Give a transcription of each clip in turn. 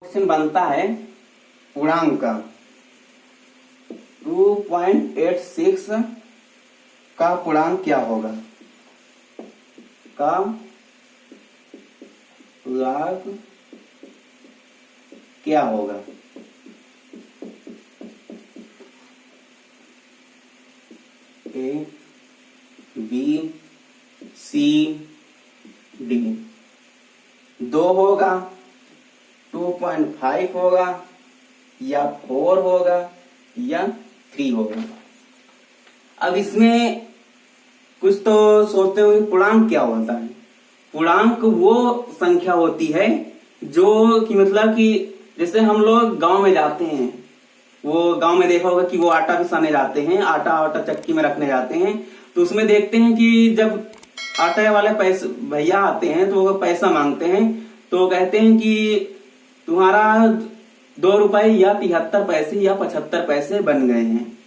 Question बनता है पूर्णांक का 2.86 का पूर्णांक क्या होगा। का पूर्णांक क्या होगा। ए बी सी डी 2 होगा, 2.5 होगा या 4 होगा या 3 होगा। अब इसमें कुछ तो सोचते हो पूर्णांक क्या होता है। पूर्णांक वो संख्या होती है जो कि मतलब कि जैसे हम लोग गांव में जाते हैं, वो गांव में देखा होगा कि वो आटा पिसाने जाते हैं, आटा चक्की में रखने जाते हैं, तो उसमें देखते हैं कि जब आटे वाले पैसे भैया आते हैं तो वो पैसा मांगते हैं, तो कहते हैं कि तुम्हारा 2 रुपए या 73 पैसे या 75 पैसे बन गए हैं।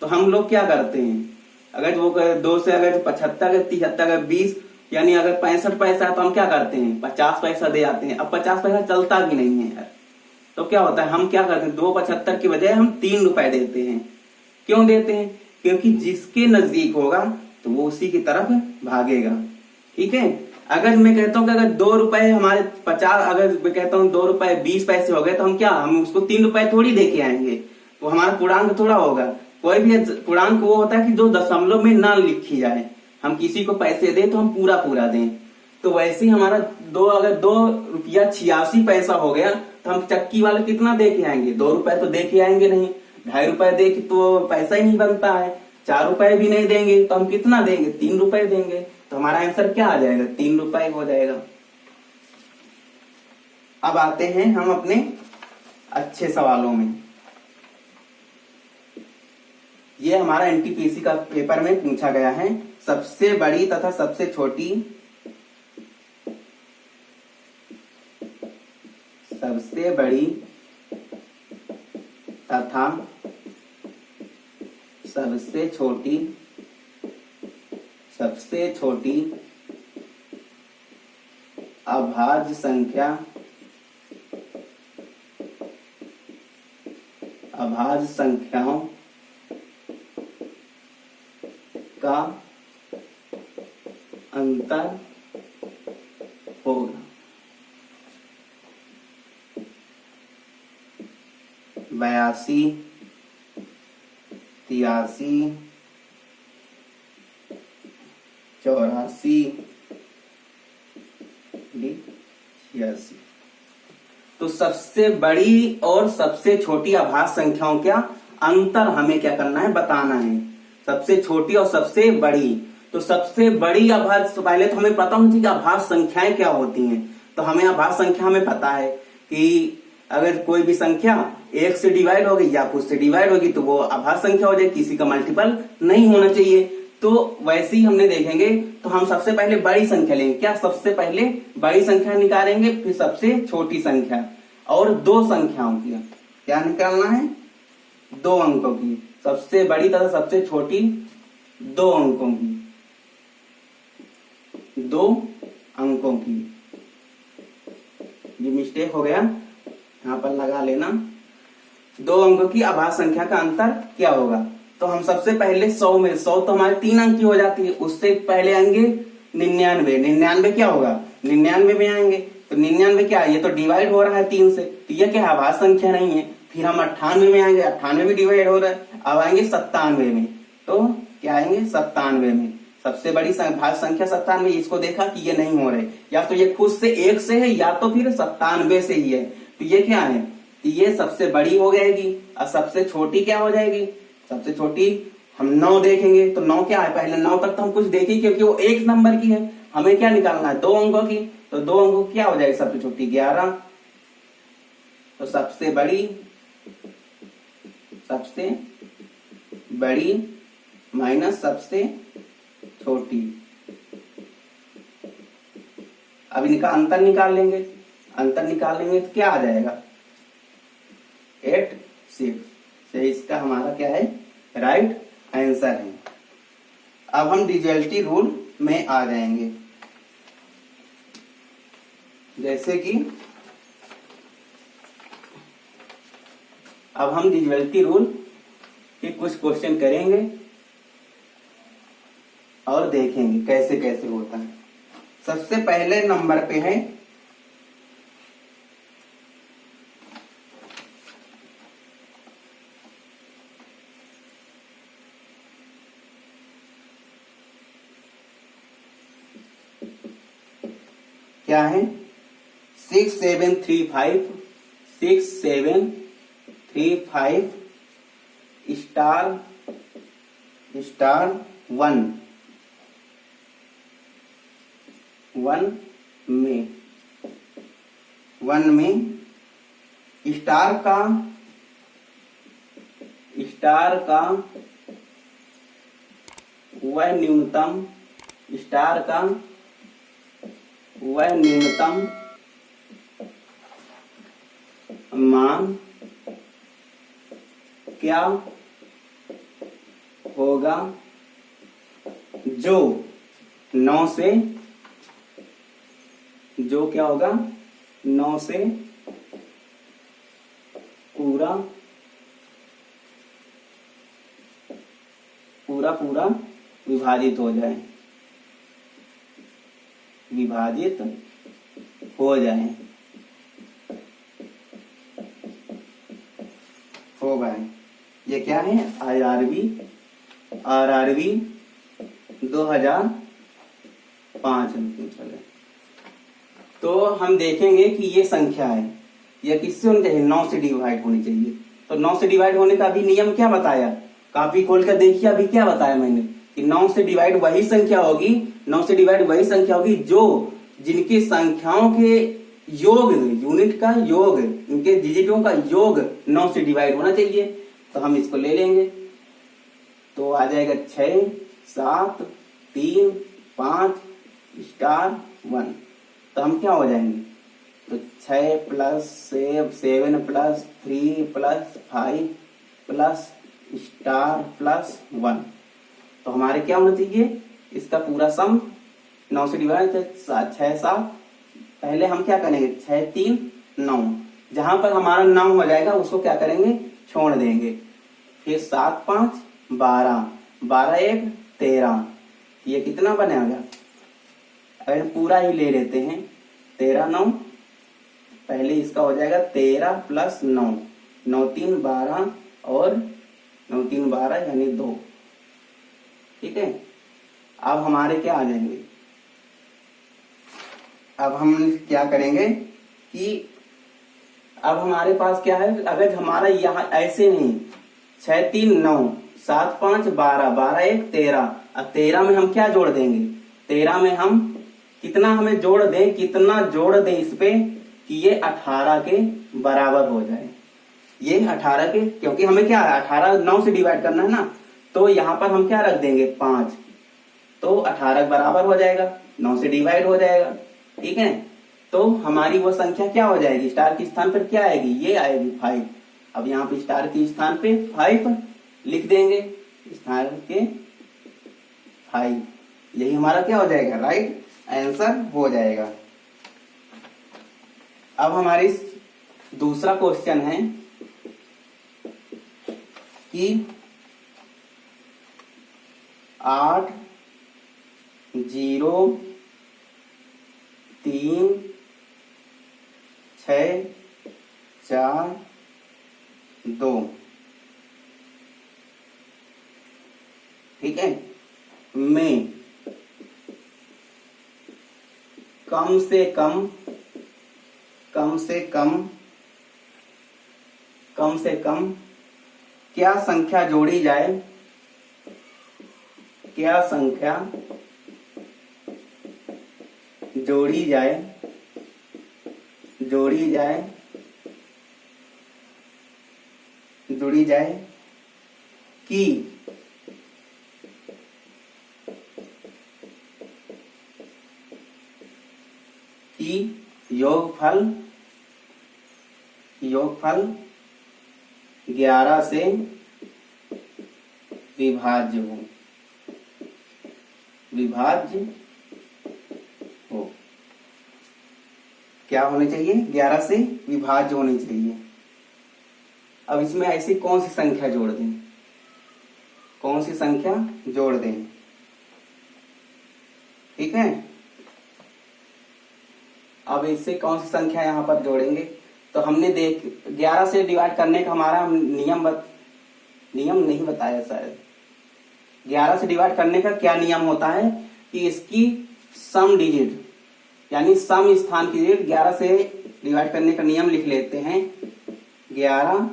तो हम लोग क्या करते हैं, अगर वो 2 से अगर 75 73 20 यानी अगर 65 पैसा तो हम क्या करते हैं 50 पैसा दे आते हैं। अब 50 पैसा चलता भी नहीं है यार, तो क्या होता है हम क्या करते हैं 2.75 की बजाय हम 3 रुपए देते हैं। क्यों देते हैं? क्योंकि जिसके नजदीक होगा तो वो उसी की तरफ भागेगा। ठीक है, अगर मैं कहता हूँ कि अगर 2 रुपए हमारे 50, अगर मैं कहता हूँ 2 रुपए 20 पैसे हो गए तो हम उसको 3 रुपए थोड़ी दे के आएंगे, तो हमारा पूर्णांक थोड़ा होगा। कोई भी पूर्णांक वो होता है कि जो दशमलव में ना लिखी जाए, हम किसी को पैसे दे तो हम पूरा पूरा दें। तो वैसे ही हमारा अगर 2 रुपया 86 पैसा हो गया तो हम चक्की वाले कितना दे के आएंगे, 2 रुपए तो दे के आएंगे नहीं, 2.5 रुपए दे के तो पैसा ही नहीं बनता है। 4 रुपए भी नहीं देंगे तो हम कितना देंगे 3 रुपए देंगे, तो हमारा आंसर क्या आ जाएगा 3 रुपए हो जाएगा। अब आते हैं हम अपने अच्छे सवालों में। ये हमारा एनटीपीसी का पेपर में पूछा गया है। सबसे बड़ी तथा सबसे छोटी तथा सबसे छोटी अभाज्य संख्याओं का अंतर होगा 82, 83, 84, 86। तो सबसे बड़ी और सबसे छोटी अभाज्य संख्याओं का अंतर हमें क्या करना है, बताना है। सबसे छोटी और सबसे बड़ी, तो सबसे बड़ी अभाज्य, तो पहले तो हमें पता होना चाहिए कि अभाज्य संख्याएं क्या होती हैं। तो हमें अभाज्य संख्या हमें पता है कि अगर कोई भी संख्या 1 से डिवाइड होगी या कुछ से डिवाइड होगी तो वो अभाज्य संख्या हो जाएगी, किसी का मल्टीपल नहीं होना चाहिए। तो वैसे ही हमने देखेंगे, तो हम सबसे पहले बड़ी संख्या लेंगे। क्या सबसे पहले बड़ी संख्या निकालेंगे, फिर सबसे छोटी संख्या, और 2 संख्याओं की क्या निकालना है, 2 अंकों की। सबसे बड़ी तथा सबसे छोटी 2 अंकों की, 2 अंकों की। ये मिस्टेक हो गया, यहां पर लगा लेना। 2 अंकों की अभाज्य संख्या का अंतर क्या होगा। तो हम सबसे पहले 100 में, 100 तो हमारे 3 अंक की हो जाती है, उससे पहले आएंगे 99। 99 क्या होगा, 99 में आएंगे तो 99 क्या है, ये तो डिवाइड हो रहा है 3 से, तो ये क्या है अभाज्य संख्या नहीं है। फिर हम 98 में आएंगे, 98 भी डिवाइड हो रहा है। अब आएंगे 97 में, तो क्या आएंगे 97 में। सबसे बड़ी भाज्य संख्या 97, इसको देखा कि ये नहीं हो रहे, या तो ये खुद से 1 से है या तो फिर 97 से ही है, तो ये क्या है, तो ये सबसे बड़ी हो जाएगी। और सबसे छोटी क्या हो जाएगी, सबसे छोटी हम 9 देखेंगे, तो 9 क्या है, पहले 9 तक तो हम कुछ देखें क्योंकि वो 1 नंबर की है। हमें क्या निकालना है 2 अंकों की, तो 2 अंकों की क्या हो जाएगी सबसे छोटी 11। तो सबसे बड़ी माइनस सबसे छोटी। अब इनका अंतर निकाल लेंगे, तो क्या आ जाएगा 8, 6। तो इसका हमारा क्या है राइट आंसर है। अब हम डिविजिबिलिटी रूल में आ जाएंगे। जैसे कि अब हम डिविजिबिलिटी रूल के कुछ क्वेश्चन करेंगे और देखेंगे कैसे कैसे होता है। सबसे पहले नंबर पे है क्या है 6735 6735 स्टार 1 में स्टार का वह न्यूनतम मान क्या होगा जो 9 से पूरा विभाजित हो जाए होगा। ये क्या है आरआरबी 2005 चले। तो हम देखेंगे कि ये संख्या है, यह किससे होनी चाहिए 9 से डिवाइड होनी चाहिए। तो 9 से डिवाइड होने का भी नियम क्या बताया, कापी खोल कर देखिए अभी क्या बताया मैंने कि 9 से डिवाइड वही संख्या होगी जो जिनकी संख्याओं के योग, यूनिट का योग, इनके डिजिटों का योग 9 से डिवाइड होना चाहिए। तो हम इसको ले लेंगे तो आ जाएगा 6 7 3 5 स्टार 1। तो हम क्या हो जाएंगे, तो 6 plus 7 plus 3 plus 5 plus star plus 1। तो हमारे क्या होना चाहिए, इसका पूरा सम 9 से डिवाइड 6 7। पहले हम क्या करेंगे 6 3 9, जहां पर हमारा 9 हो जाएगा उसको क्या करेंगे छोड़ देंगे। फिर 7 5 12 12 1 13, ये कितना बनेगा, अगर पूरा ही ले लेते हैं 13 9, पहले इसका हो जाएगा 13 प्लस 9 9 3 12 और 9 3 12 यानी 2। ठीक है, अब हमारे क्या आ जाएंगे, अब हम क्या करेंगे कि अब हमारे पास क्या है, अगर हमारा यहाँ ऐसे नहीं 6 3 9 7 5 12 12 1 13, अब 13 में हम क्या जोड़ देंगे, 13 में हम कितना जोड़ दें इस पे कि ये 18 के बराबर हो जाए। ये 18 के, क्योंकि हमें क्या है 18 9 से डिवाइड करना है ना, तो यहाँ पर हम क्या रख देंगे 5, तो 18 के बराबर हो जाएगा, 9 से डिवाइड हो जाएगा। ठीक है, तो हमारी वो संख्या क्या हो जाएगी, स्टार के स्थान पर क्या आएगी, ये आएगी 5। अब यहाँ पे स्टार के स्थान पे 5 लिख देंगे, स्टार के 5, यही हमारा क्या हो जाएगा राइट आंसर हो जाएगा। अब हमारी दूसरा क्वेश्चन है कि 8 0 3 6 4 2। ठीक है, में कम से कम क्या संख्या जोड़ी जाए, जोड़ी जाए कि योगफल 11 से विभाज्य हो। क्या होने चाहिए, 11 से विभाज्य होने चाहिए। अब इसमें ऐसी कौन सी संख्या जोड़ दें, कौन सी संख्या जोड़ दें, ठीक है। अब इससे कौन सी संख्या यहां पर जोड़ेंगे, तो हमने 11 से डिवाइड करने का हमारा नियम नहीं बताया शायद। 11 से डिवाइड करने का क्या नियम होता है कि इसकी सम डिजिट यानी सम स्थान की डिजिट 11 से डिवाइड करने का नियम लिख लेते हैं। 11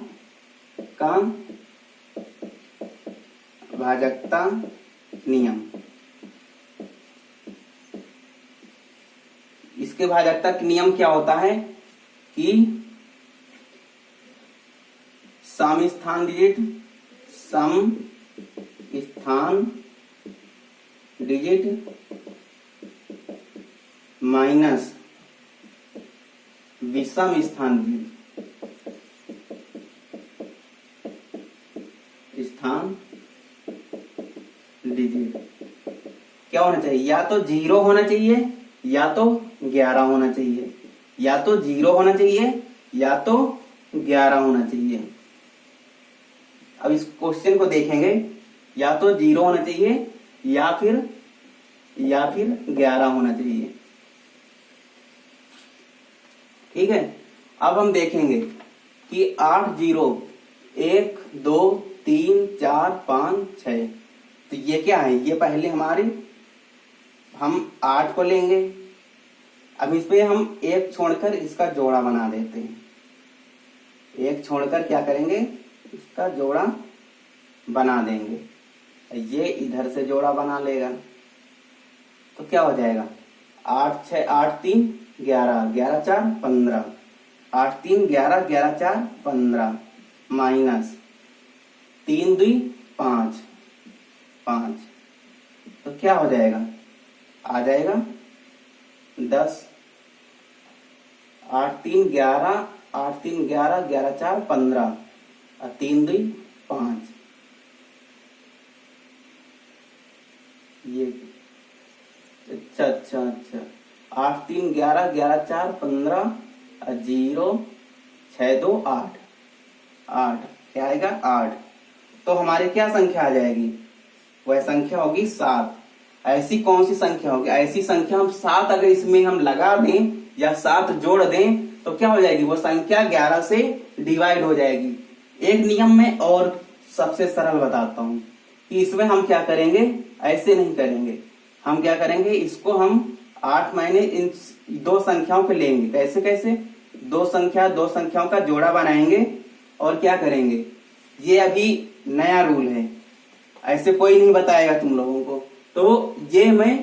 का भाजकता नियम, इसके भाजकता का नियम क्या होता है कि सम स्थान डिजिट माइनस विषम स्थान डिजिट क्या होना चाहिए, या तो 0 होना चाहिए या तो 11 होना चाहिए, या तो 0 होना चाहिए या तो 11 होना चाहिए। अब इस क्वेश्चन को देखेंगे, या तो 0 होना चाहिए या फिर 11 होना चाहिए, ठीक है। अब हम देखेंगे कि 8 0 1 2 3 4 5 6, तो ये क्या है, ये पहले हमारे हम 8 को लेंगे। अब इस पे हम एक छोड़कर इसका जोड़ा बना देते हैं, एक छोड़कर क्या करेंगे, इसका जोड़ा बना देंगे। ये इधर से जोड़ा बना लेगा तो क्या हो जाएगा, 8 6 8 3 11 11 4 15, 8 3 11 11 4 15 माइनस 3 2 5 5, तो क्या हो जाएगा, आ जाएगा 10। 8 3 11 8 3 11 11 4 15 और 3 2 5, ये अच्छा 8 3 11 11 4 15 और 0 6 2 8 8, क्या आएगा 8। तो हमारी क्या संख्या आ जाएगी, वह संख्या होगी 7। ऐसी कौन सी संख्या होगी, ऐसी संख्या हम 7 अगर इसमें हम लगा दें या 7 जोड़ दें तो क्या हो जाएगी, वो संख्या 11 से डिवाइड हो जाएगी। एक नियम में और सबसे सरल बताता हूं कि इसमें हम क्या करेंगे, ऐसे नहीं करेंगे, हम क्या करेंगे, इसको हम 8 महीने इन दो संख्याओं को लेंगे। कैसे कैसे, दो संख्याओं का जोड़ा बनाएंगे और क्या करेंगे, ये अभी नया रूल है, ऐसे कोई नहीं बताएगा तुम लोगों को। तो ये मैं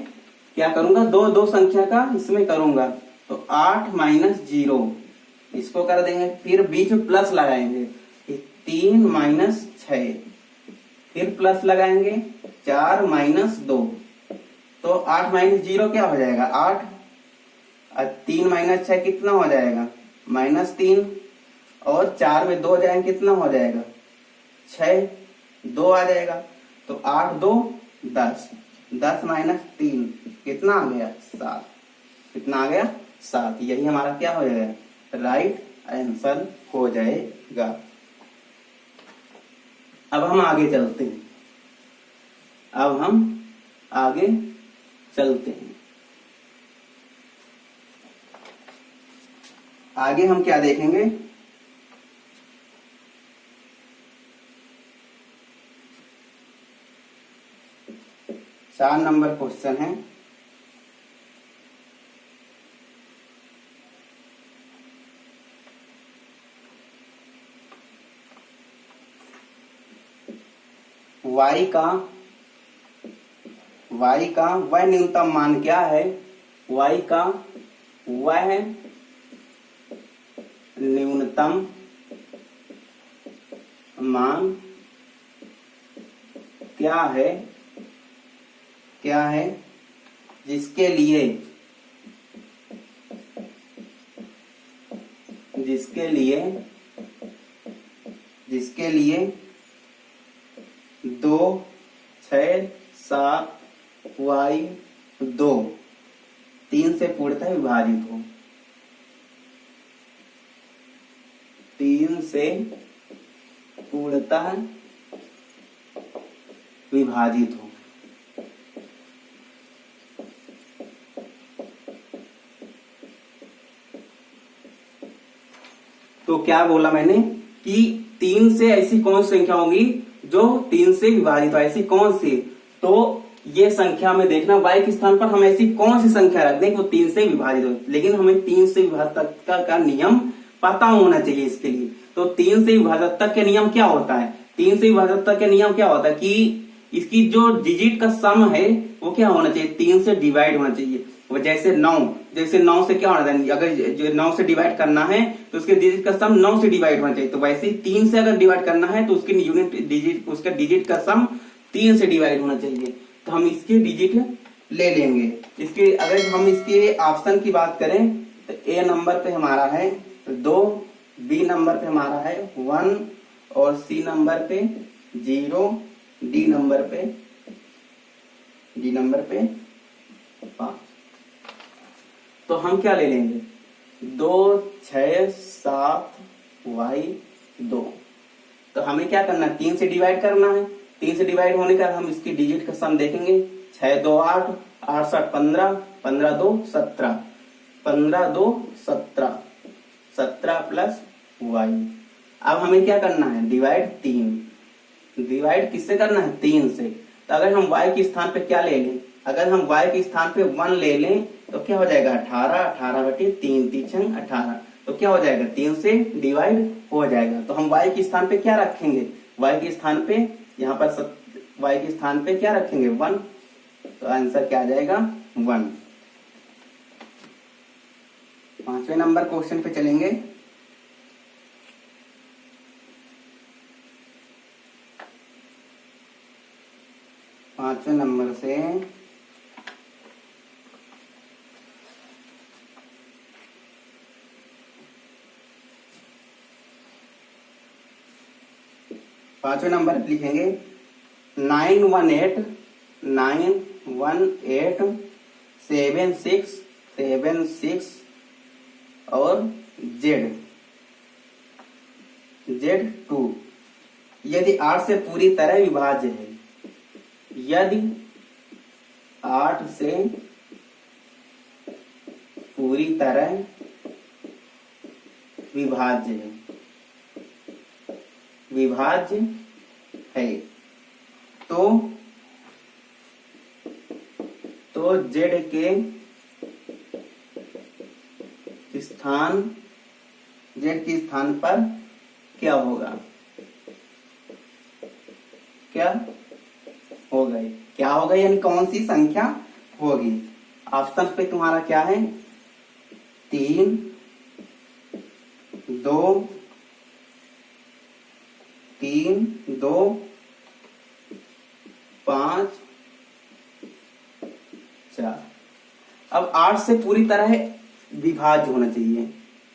क्या करूंगा, दो संख्या का इसमें करूंगा, तो 8 माइनस 0 इसको कर देंगे, फिर बीच में प्लस लगाएंगे, 3 माइनस 6, फिर प्लस लगाएंगे 4 माइनस 2, तो 8 माइनस 0 क्या हो जाएगा 8, और 3 माइनस 6 कितना हो जाएगा -3, और 4 में 2 जाएंगे कितना हो जाएगा 6, 2 आ जाएगा, तो 8 2 10, 10 माइनस 3 कितना आ गया 7, कितना आ गया 7। यही हमारा क्या हो जाएगा, राइट आंसर हो जाएगा। अब हम आगे चलते हैं, आगे हम क्या देखेंगे, 4 नंबर क्वेश्चन है। y का वह न्यूनतम मान क्या है, y का वह न्यूनतम मान क्या है जिसके लिए 2 6 7 y 2 3 से पूर्णतः विभाजित हो, 3 से पूर्णतः विभाजित हो। तो क्या बोला मैंने कि 3 से ऐसी कौन सी संख्या होगी जो 3 से विभाजित हो, ऐसी कौन सी? तो ये संख्या में देखना y के स्थान पर हम ऐसी कौन सी संख्या रख दें कि वो 3 से विभाजित हो, लेकिन हमें 3 से विभाजक का नियम पता होना चाहिए इसके लिए। तो 3 से विभाजक तक के नियम क्या होता है? 3 से विभाजक तक के नियम क्या होता है कि इसकी जो डिजिट का सम है वो क्या होना चाहिए? 3 से डिवाइड होना चाहिए। वो जैसे 9 से क्या होना चाहिए? अगर 9 से डिवाइड करना है तो उसके डिजिट का सम 9 से डिवाइड होना चाहिए। तो वैसे ही 3 से अगर डिवाइड करना है तो उसकी यूनिट डिजिट, उसका डिजिट का सम 3 से डिवाइड होना चाहिए। तो हम इसके डिजिट ले लेंगे। इसके अगर हम इसके ऑप्शन की बात करें तो ए नंबर पे हमारा है 2, बी नंबर पे हमारा है 1 और सी नंबर पे 0, डी नंबर पे 5। तो हम क्या ले लेंगे? 2, 6, 7 y 2। तो हमें क्या करना है? 3 से डिवाइड करना है। 3 से डिवाइड होने का हम इसकी डिजिट का सम देखेंगे। 6 2 8, 8 7 15, 15 2 17, 15 2 17, 17 प्लस y। अब हमें क्या करना है? डिवाइड 3। डिवाइड किससे करना है? 3 से। तो अगर हम y के स्थान पे क्या ले लें? अगर हम y के स्थान पे 1 ले लें तो क्या हो जाएगा? 18, 18 बटे 3, 3 18। तो क्या हो जाएगा? 3 से डिवाइड हो जाएगा। तो हम y के स्थान पे क्या रखेंगे? y के स्थान पे यहाँ पर y के स्थान पे क्या रखेंगे? 1। तो आंसर क्या आ जाएगा? 1। 5वें नंबर क्वेश्चन पे चलेंगे। पांचवें नंबर से पांचवें नंबर लिखेंगे 918 76 76 और Z2 यदि 8 से पूरी तरह विभाज्य है। यदि 8 से पूरी तरह विभाज्य है तो Z के स्थान पर क्या होगा? क्या होगा यानी कौन सी संख्या होगी? ऑप्शन पे तुम्हारा क्या है? 3 2 5 4। अब 8 से पूरी तरह विभाज्य होना चाहिए।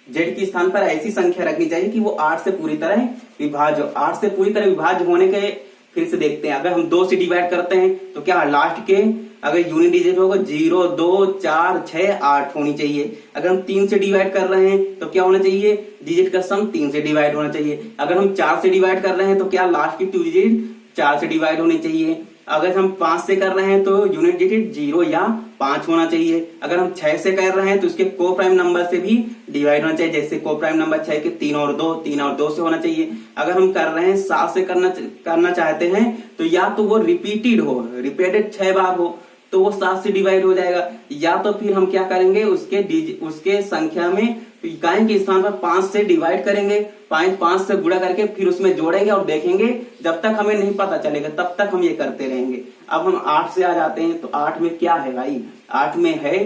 जेड के स्थान पर ऐसी संख्या रखनी चाहिए कि वो 8 से पूरी तरह विभाज्य हो। 8 से पूरी तरह विभाज्य होने के फिर से देखते हैं। अगर हम 2 से डिवाइड करते हैं तो क्या लास्ट के अगर यूनिट डिजिट होगा 0 2 4 6 8 होनी चाहिए। अगर हम 3 से डिवाइड कर रहे हैं तो क्या होना चाहिए? डिजिट का सम 3 से डिवाइड होना चाहिए। अगर हम 4 से डिवाइड कर रहे हैं तो क्या लास्ट की 2 डिजिट 4 से डिवाइड होनी चाहिए। अगर हम 5 से कर रहे हैं तो यूनिट डिजिट 0 या 5 होना चाहिए। अगर हम 6 से कर रहे हैं तो उसके को प्राइम नंबर से भी डिवाइड होना चाहिए। जैसे को प्राइम नंबर 6 के 3 और 2 से होना चाहिए। अगर हम कर रहे हैं 7 से करना चाहते हैं तो या तो वो रिपीटेड 6 बार हो तो वो 7 से डिवाइड हो जाएगा। या तो फिर हम क्या करेंगे? उसके संख्या में इकाई के स्थान पर 5 से डिवाइड करेंगे, 5 से गुणा करके फिर उसमें जोड़ेंगे और देखेंगे। जब तक हमें नहीं पता चलेगा तब तक हम ये करते रहेंगे। अब हम 8 से आ जाते हैं तो 8 में क्या है भाई? 8 में है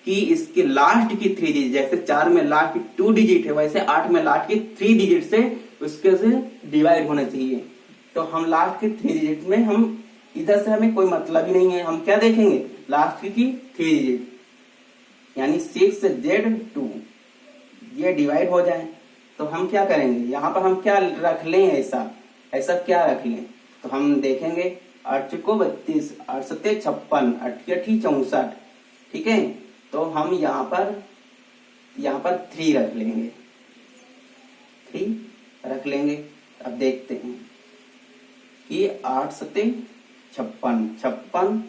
कि इसके लास्ट की 3 डिजिट, जैसे 4 में लास्ट की 2 डिजिट है वैसे 8 में लास्ट की 3 डिजिट से उसके से डिवाइड होना चाहिए। तो हम लास्ट की 3 डिजिट में हम इधर से हमें कोई मतलब ही नहीं है। हम क्या देखेंगे? लास्ट की 3 डिजिट यानी 6Z2 ये डिवाइड हो जाए तो हम क्या करेंगे? यहाँ पर हम क्या रख लें? ऐसा क्या रख लें? तो हम देखेंगे 8 चौको 32, 8 सत्ते 56, 8 अठी 64। ठीक है, तो हम यहाँ पर 3 रख लेंगे। अब देखते हैं कि 8 सत्ते 56, 56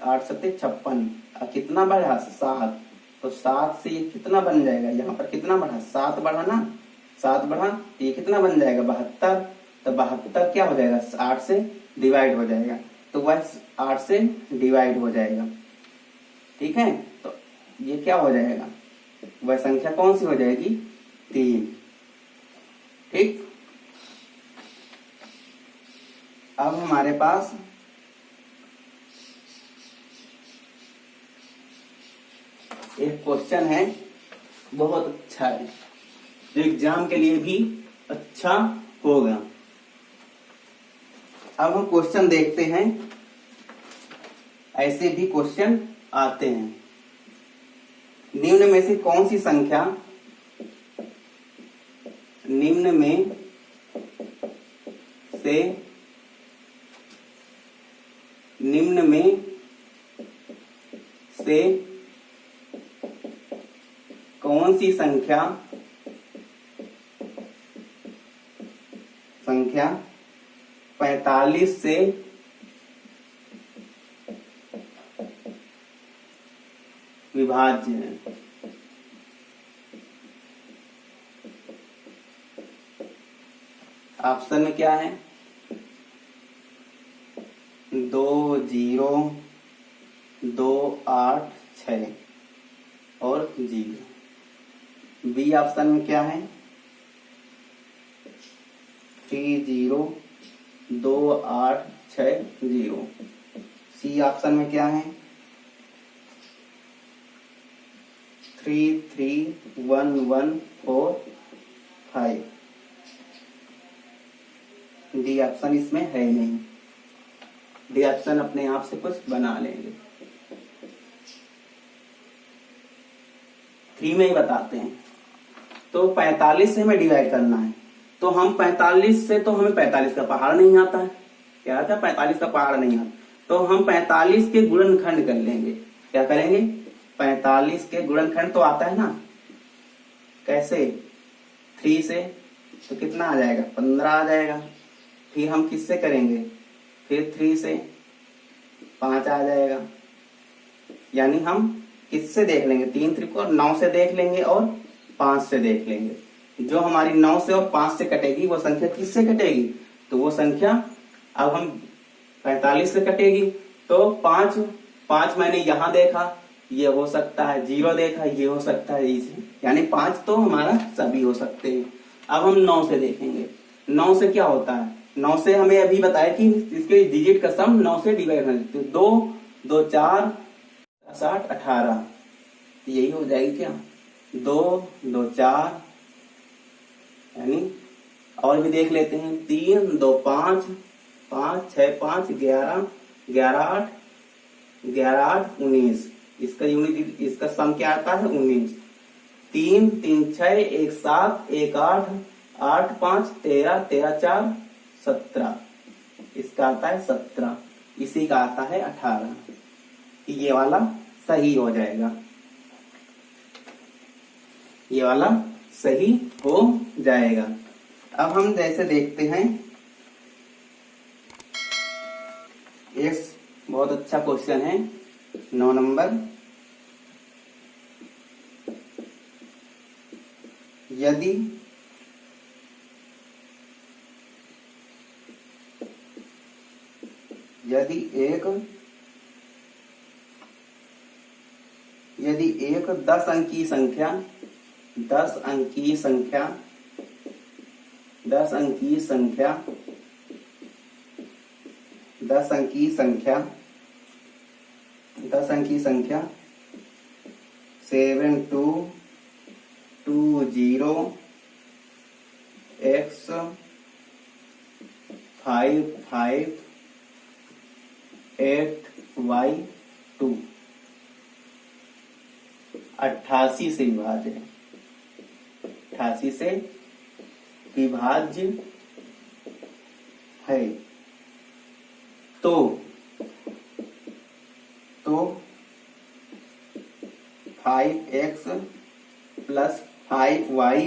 8 सत्ते 56। अब कितना बढ़ा? 7। तो 7 से ये कितना बन जाएगा? यहाँ पर कितना बढ़ा? 7 बढ़ा ना, 7 बढ़ा, ये कितना बन जाएगा? 72। तो 72 क्या हो जाएगा? 8 से डिवाइड हो जाएगा, तो वह 8 से डिवाइड हो जाएगा। ठीक है, तो ये क्या हो जाएगा? वह संख्या कौन सी हो जाएगी? 3। ठीक, अब हमारे पास एक क्वेश्चन है, बहुत अच्छा है, जो एग्जाम के लिए भी अच्छा होगा। अब हम क्वेश्चन देखते हैं। ऐसे भी क्वेश्चन आते हैं। निम्न में से कौन सी संख्या, निम्न में से निम्न में से कौन सी संख्या 45 से विभाज्य है? ऑप्शन में क्या है? 2 0 2 8 6 और 0। बी ऑप्शन में क्या है? 3 0 2 8 6 0। सी ऑप्शन में क्या है? 3 3 1 1 4 5। डी ऑप्शन इसमें है नहीं। डी ऑप्शन अपने आप से कुछ बना लेंगे। 3 में ही बताते हैं। तो 45 से हमें डिवाइड करना है, तो हम 45 से, तो हमें 45 का पहाड़ नहीं आता है। क्या आता है? 45 का पहाड़ नहीं आता, तो हम 45 के गुणनखंड कर लेंगे। क्या करेंगे? 45 के गुणनखंड तो आता है ना, कैसे? 3 से, तो कितना आ जाएगा? 15 आ जाएगा। फिर हम किससे करेंगे? फिर 3 से 5 आ जाएगा। यानी हम किससे देख लेंगे? 3 त्रिकोण 9 से देख लेंगे और 5 से देख लेंगे। जो हमारी 9 से और 5 से कटेगी वो संख्या किससे कटेगी? तो वो संख्या, अब हम 45 से कटेगी, तो 5 मैंने यहां देखा, ये हो सकता है। 0 देखा, ये हो सकता है। इसे यानी 5 तो हमारा सभी हो सकते हैं। अब हम 9 से देखेंगे। 9 से क्या होता है? 9 से हमें अभी बताया कि इसके डिजिट का सम 9 से डिवाइड कर देते। 2 2 4 60 18, यही हो जाएगी क्या? 2 2 4, यानी और भी देख लेते हैं। 3 2 5 5 6 5 11 11 8 11 8 19। इसका यूनिट, इसका सम क्या आता है? 19। 3 3 6 1 7 1 8 8 5 13 13 4 17। इसका आता है 17। इसी का आता है 18। ये वाला सही हो जाएगा। ये वाला सही हो जाएगा। अब हम जैसे देखते हैं, एक बहुत अच्छा क्वेश्चन है, 9 नंबर। यदि एक 10 अंकीय संख्या 10 अंकीय संख्या 10 अंकीय संख्या 10 अंकीय संख्या 10 अंकीय संख्या 7 2 2 0 x 5 5 8 y 2 88 से विभाज्य है। 88 से विभाज्य है। तो 5x प्लस 5y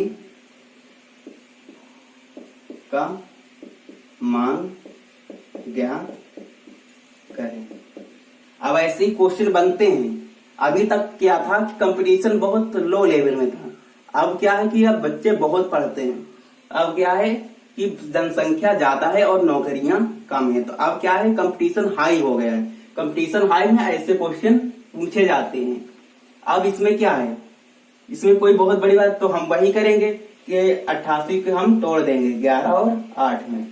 का मान ज्ञात करें। अब ऐसे ही क्वेश्चन बनते हैं। अभी तक क्या था कि कंपटीशन बहुत लो लेवल में था, अब क्या है कि अब बच्चे बहुत पढ़ते हैं। अब क्या है कि जनसंख्या ज्यादा है और नौकरियां कम है, तो अब क्या है कंपटीशन हाई हो गया है। कंपटीशन हाई में ऐसे क्वेश्चन पूछे जाते हैं। अब इसमें क्या है, इसमें कोई बहुत बड़ी बात तो हम वही करेंगे कि 88 के हम तोड़ देंगे 11 और 8 में।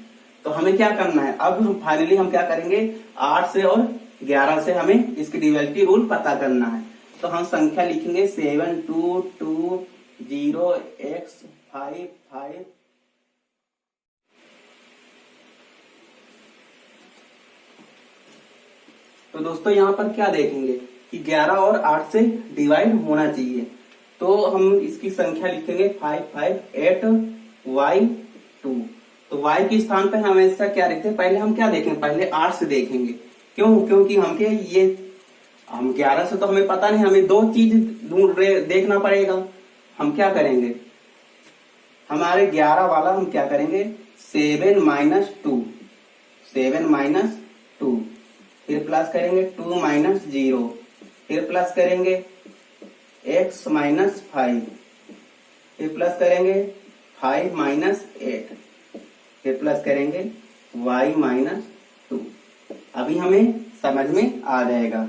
तो हमें क्या करना है, अब हम फाइनली हम क्या करेंगे 8 से और 11 से हमें इसकी डिविजिबिलिटी रूल पता करना है। तो हम संख्या लिखेंगे 7220x55। तो दोस्तों यहाँ पर क्या देखेंगे कि 11 और 8 से डिवाइड होना चाहिए, तो हम इसकी संख्या लिखेंगे 558y2। तो y के स्थान पर हम ऐसा क्या लिखते हैं, पहले हम क्या देखेंगे, पहले 8 से देखेंगे। क्यों, क्योंकि हम 11 से तो हमें पता नहीं, हमें दो चीज देखना पड़ेगा। हम क्या करेंगे, हमारे 11 वाला हम क्या करेंगे 7 माइनस 2, फिर प्लस करेंगे 2 माइनस 0, फिर प्लस करेंगे x माइनस 5, फिर प्लस करेंगे 5 माइनस 8, फिर प्लस करेंगे y माइनस 2। अभी हमें समझ में आ जाएगा।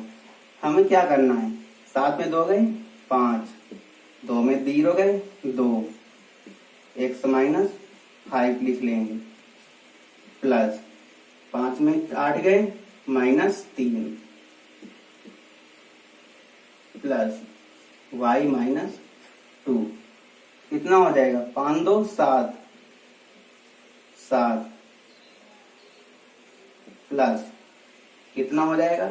हमें क्या करना है, 7 में 2 गए 5, 2 में 0 गए 2, x माइनस 5 लिख लेंगे, प्लस 5 में 8 गए माइनस 3, प्लस y माइनस 2। कितना हो जाएगा 5 2 7, प्लस कितना हो जाएगा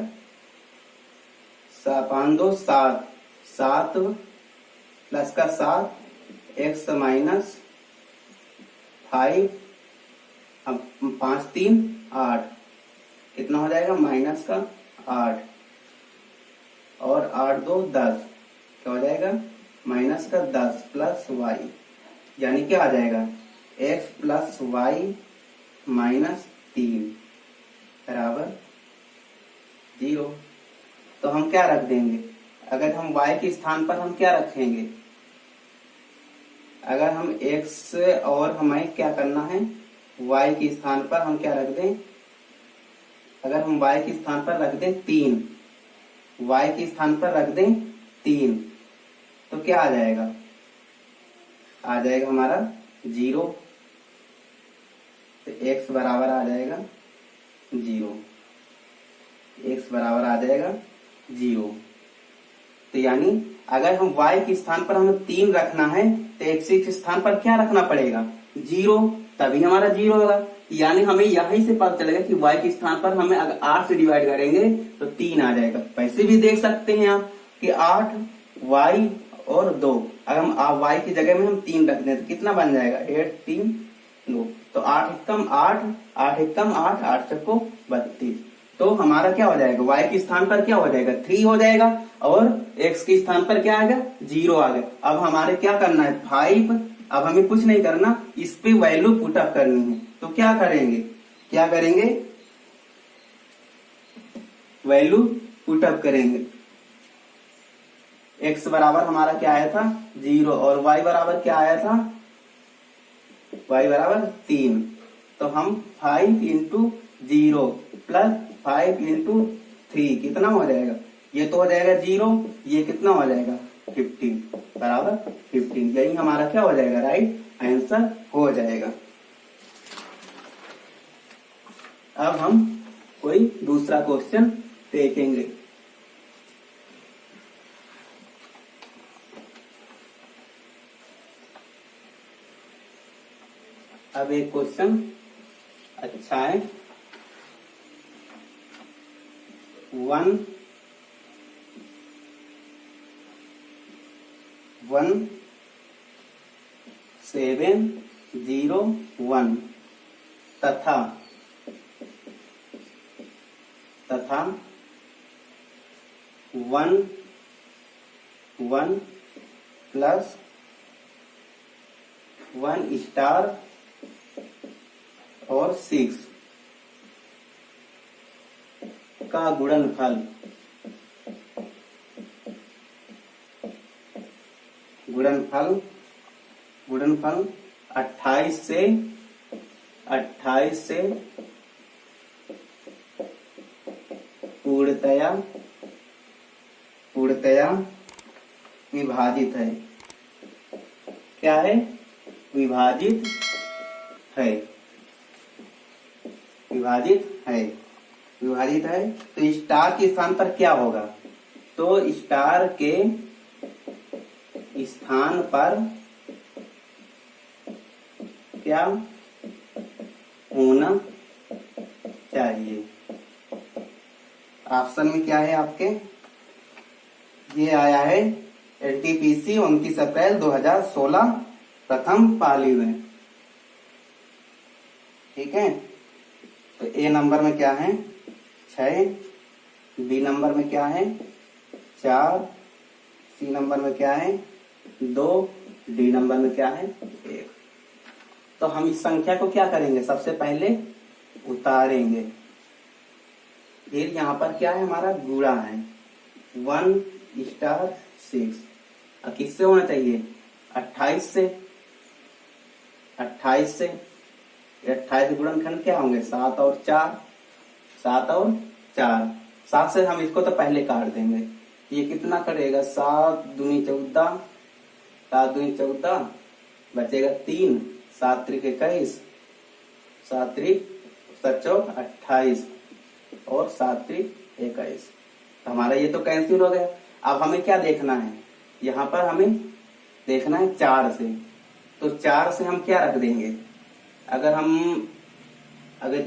5 2 7 प्लस का 7, x माइनस 5, अब 5 3 8, कितना हो जाएगा माइनस का 8, और 8 2 10, क्या हो जाएगा माइनस का 10 प्लस y, यानी क्या आ जाएगा x प्लस y माइनस 3 बराबर 0। तो हम क्या रख देंगे, अगर हम y के स्थान पर हम क्या रखेंगे, अगर हम x और हमें क्या करना है y के स्थान पर हम क्या रख दें, अगर हम y के स्थान पर रख दें 3, y के स्थान पर रख दें 3, तो क्या आ जाएगा हमारा 0। तो x बराबर आ जाएगा 0, x बराबर आ जाएगा 0। तो यानी अगर हम y के स्थान पर हमें 3 रखना है तो x के स्थान पर क्या रखना पड़ेगा 0, तभी हमारा 0 होगा। यानी हमें यहीं से पता चलेगा कि y के स्थान पर हमें अगर 8 से डिवाइड करेंगे तो 3 आ जाएगा। वैसे भी देख सकते हैं आप कि 8 y और 2, अगर हम y की जगह में हम 3 रख दें तो कितना बन जाएगा 8 3 2, तो 8 एकम 8, 8 एकम 8, 8 चक्को 32। तो हमारा क्या हो जाएगा y के स्थान पर क्या हो जाएगा 3 हो जाएगा, और x के स्थान पर क्या आएगा 0 आ गया। अब हमारे क्या करना है 5, अब हमें कुछ नहीं करना, इस पे वैल्यू पुट अप करनी है। तो क्या करेंगे वैल्यू पुट अप करेंगे। x बराबर हमारा क्या आया था 0, और y बराबर क्या आया था, y बराबर 3। तो हम 5 इंटू 0 प्लस 5 इंटू 3 कितना हो जाएगा, ये तो हो जाएगा 0, ये कितना हो जाएगा 15 बराबर 15। यही हमारा क्या हो जाएगा राइट आंसर हो जाएगा। अब हम कोई दूसरा क्वेश्चन देखेंगे। अब एक क्वेश्चन अच्छा है, 1701 तथा 1 1 प्लस 1 स्टार और 6 का गुणनफल गुणनफल गुणनफल 28 से पूर्णतया विभाजित है। क्या है? विभाजित है। तो स्टार के स्थान पर क्या होगा? तो स्टार के स्थान पर क्या होना चाहिए? ऑप्शन में क्या है आपके? ये आया है एनटीपीसी 29 अप्रैल 2016 प्रथम पाली में। ठीक है, तो ए नंबर में क्या है? 6, बी नंबर में क्या है? 4, सी नंबर में क्या है? 2, डी नंबर में क्या है? 1। तो हम इस संख्या को क्या करेंगे? सबसे पहले उतारेंगे, फिर यहाँ पर क्या है? हमारा गुणा है 1/6। अब किससे होना चाहिए? 28 से। 28 गुणनखंड क्या होंगे? 7 और 4। 7 से हम इसको तो पहले काट देंगे। ये कितना करेगा? 7 दूनी 14, 7 दूनी 14, बचेगा 3, 7 त्रिक 21, 7 त्रिक 28 और 7 त्रिक 21। तो हमारा ये तो कैंसिल हो गया। अब हमें क्या देखना है? यहाँ पर हमें देखना है 4 से। तो 4 से हम क्या रख देंगे? अगर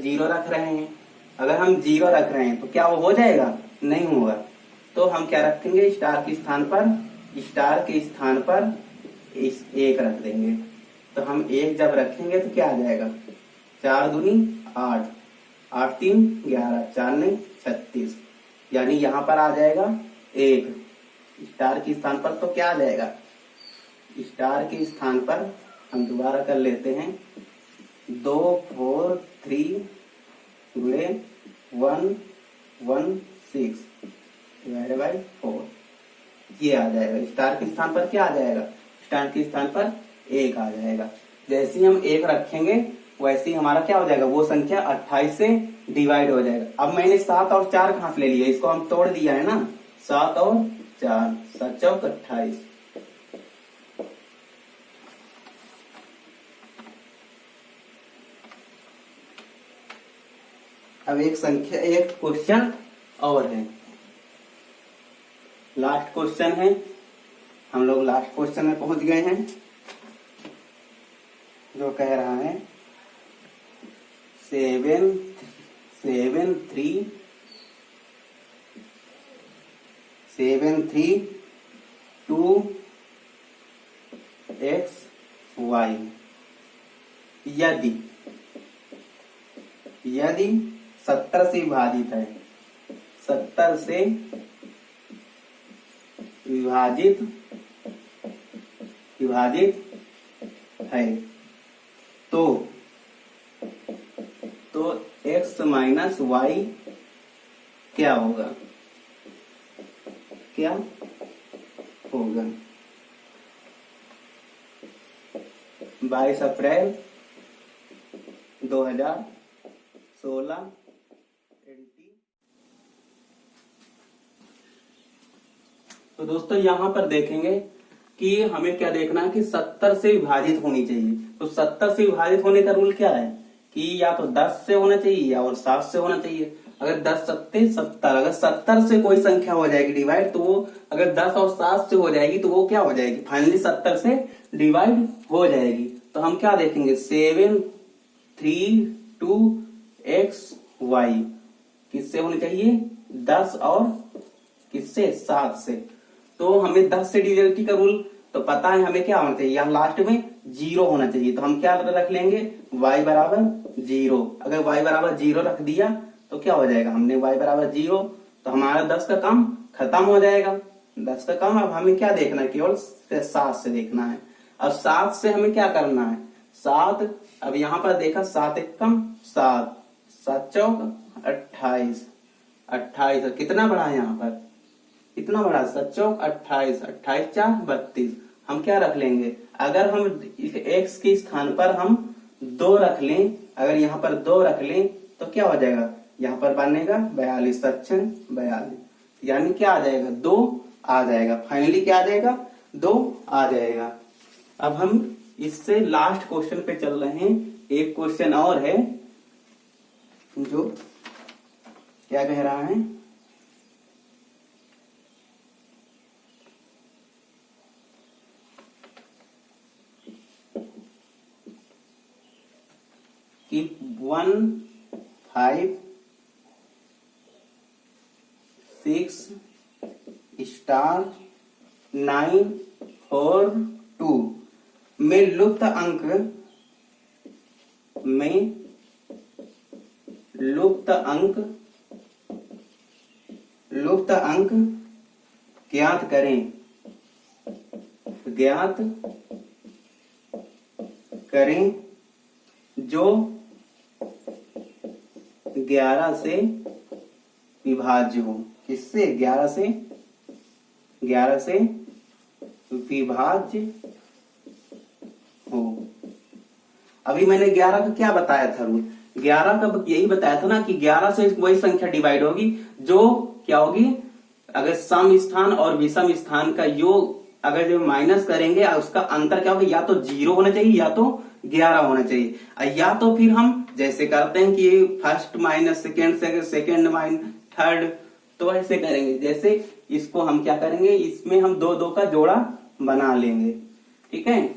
0 रख रहे हैं, तो क्या वो हो जाएगा? नहीं होगा। तो हम क्या रखेंगे? स्टार के स्थान पर इस 1 रख देंगे। तो हम 1 जब रखेंगे तो क्या आ जाएगा? 4 दूनी 8, 8 3 11, 4 9 36, यानी यहाँ पर आ जाएगा 1 स्टार के स्थान पर। तो क्या आ जाएगा? स्टार के स्थान पर हम दोबारा कर लेते हैं 2 4 3 गुणे 1 1 6 डिवाइडेड बाई 4। ये आ जाएगा। स्टार के स्थान पर क्या आ जाएगा? स्टार के स्थान पर 1 आ जाएगा। जैसे ही हम 1 रखेंगे वैसे ही हमारा क्या हो जाएगा? वो संख्या 28 से डिवाइड हो जाएगा। अब मैंने 7 और 4 कहां से ले लिया? इसको हम तोड़ दिया है ना। 7 और 4, 7 चौक 28। अब एक क्वेश्चन और है, लास्ट क्वेश्चन है। हम लोग लास्ट क्वेश्चन में पहुंच गए हैं, जो कह रहा है 7 3 2 XY यदि 70 से विभाजित है, 70 से विभाजित है, तो x माइनस y क्या होगा? 22 अप्रैल 2016। तो दोस्तों यहाँ पर देखेंगे कि हमें क्या देखना है कि 70 से विभाजित होनी चाहिए। तो 70 से विभाजित होने का रूल क्या है कि या तो 10 से होना चाहिए या और 7 से होना चाहिए। अगर 10 सत्ते 70, अगर 70 से कोई संख्या हो जाएगी डिवाइड, तो वो अगर 10 और 7 से हो जाएगी तो वो क्या हो जाएगी? फाइनली 70 से डिवाइड हो जाएगी। तो हम क्या देखेंगे? 7 3 2 XY किससे होनी चाहिए? 10 और किससे? 7 से। तो हमें 10 से डिविजिबिलिटी का रूल तो पता है, हमें क्या होना चाहिए? यहाँ लास्ट में 0 होना चाहिए। तो हम क्या रख लेंगे? y बराबर 0। अगर y बराबर 0 रख दिया तो क्या हो जाएगा? हमने y बराबर 0, तो हमारा 10 का काम खत्म हो जाएगा। 10 का काम अब हमें क्या देखना है? केवल 7 से देखना है। अब 7 से हमें क्या करना है? 7। अब यहाँ पर देखा 7 एकम 7, 7 चौक 28, 28 कितना बड़ा है यहाँ पर, कितना बड़ा, 7 चौक 28, 28 4 32। हम क्या रख लेंगे, अगर हम x के स्थान पर हम 2 रख लें, अगर यहाँ पर 2 रख लें तो क्या हो जाएगा, यहाँ पर बनेगा 42, 42, यानी क्या आ जाएगा, 2 आ जाएगा। फाइनली क्या आ जाएगा, 2 आ जाएगा। अब हम इससे लास्ट क्वेश्चन पे चल रहे हैं। एक क्वेश्चन और है जो क्या कह रहा है, कि 1 5 6 स्टार 9 4 2 में लुप्त अंक ज्ञात करें जो 11 से विभाज्य हो। किससे, 11 से विभाज्य हो। अभी मैंने 11 का क्या बताया था रूल, 11 का यही बताया था ना कि 11 से वही संख्या डिवाइड होगी जो क्या होगी, अगर सम स्थान और विषम स्थान का योग अगर जो माइनस करेंगे उसका अंतर क्या होगा, या तो 0 होना चाहिए या तो 11 होना चाहिए, या तो फिर हम जैसे करते हैं कि first minus second, second minus third, तो ऐसे करेंगे। जैसे इसको हम क्या करेंगे, इसमें हम 2 का जोड़ा बना लेंगे, ठीक है।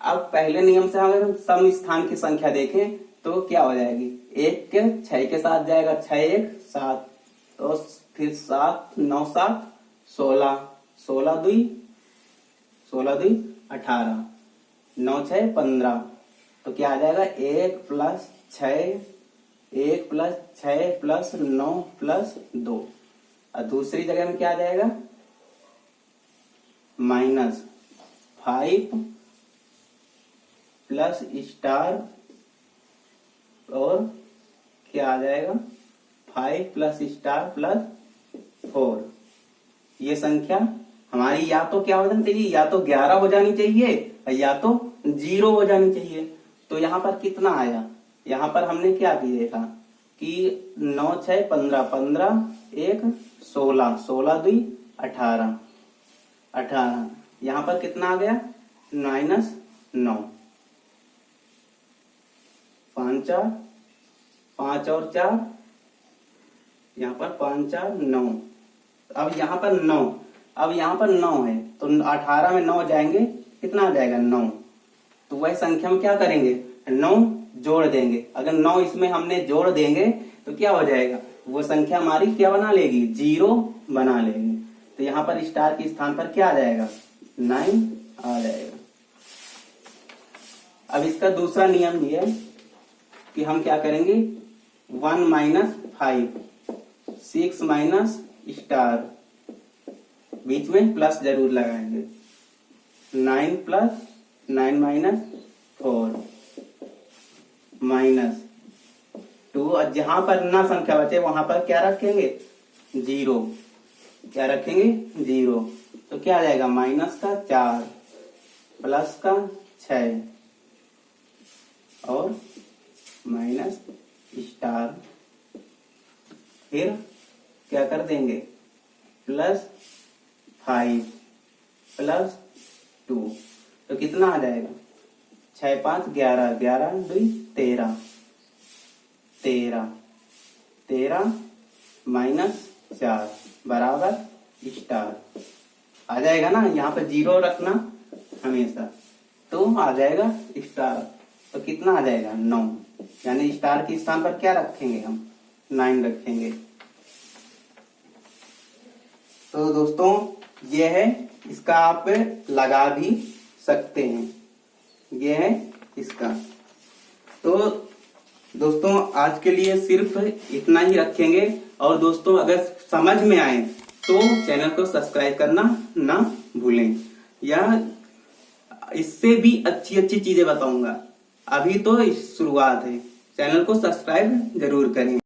अब पहले नियम से अगर हम सम स्थान की संख्या देखें तो क्या हो जाएगी, 1 के 6 के साथ जाएगा, 6 1 7, तो फिर 7 9 7 16, 16 2 18, 9 6 15, तो क्या आ जाएगा 1 + 6 + 9 + 2। और दूसरी जगह में क्या आ जाएगा, -5 प्लस स्टार और क्या आ जाएगा 5 प्लस स्टार प्लस 4। ये संख्या हमारी या तो क्या हो जानी चाहिए, या तो 11 हो जानी चाहिए या तो 0 हो जानी चाहिए। तो यहाँ पर कितना आया, यहाँ पर हमने क्या किया था कि 9 6 15, 15 1 16, 16 2 18, 18, यहाँ पर कितना आ गया -9, 5 4, 5 और 4, यहाँ पर 5 4 9। अब यहाँ पर 9, अब यहाँ पर 9 है तो 18 में 9 जाएंगे, कितना आ जाएगा 9। तो वह संख्या में क्या करेंगे, 9 जोड़ देंगे। अगर 9 इसमें हमने जोड़ देंगे तो क्या हो जाएगा, वो संख्या हमारी क्या बना लेगी, 0 बना लेगी। तो यहाँ पर स्टार के स्थान पर क्या आ जाएगा, 9 आ जाएगा। अब इसका दूसरा नियम भी है कि हम क्या करेंगे, 1 - 5 6 माइनस स्टार, बीच में प्लस जरूर लगाएंगे, 9 + 9 - 4 -2। और जहां पर ना संख्या बचे वहां पर क्या रखेंगे, 0। क्या रखेंगे, 0। तो क्या आ जाएगा, -4 प्लस का 6 और माइनस स्टार, फिर क्या कर देंगे, +5 + 2। तो कितना आ जाएगा, 6 5 11, 11 2 13, 13 13 -4 बराबर स्टार आ जाएगा ना। यहाँ पे 0 रखना हमेशा, तो आ जाएगा स्टार। तो कितना आ जाएगा, 9, यानी स्टार के स्थान पर क्या रखेंगे, हम 9 रखेंगे। तो दोस्तों ये है, इसका आप लगा भी सकते हैं, ये है इसका। तो दोस्तों आज के लिए सिर्फ इतना ही रखेंगे। और दोस्तों अगर समझ में आए तो चैनल को सब्सक्राइब करना ना भूलें, या इससे भी अच्छी अच्छी चीजें बताऊंगा। अभी तो शुरुआत है, चैनल को सब्सक्राइब जरूर करें।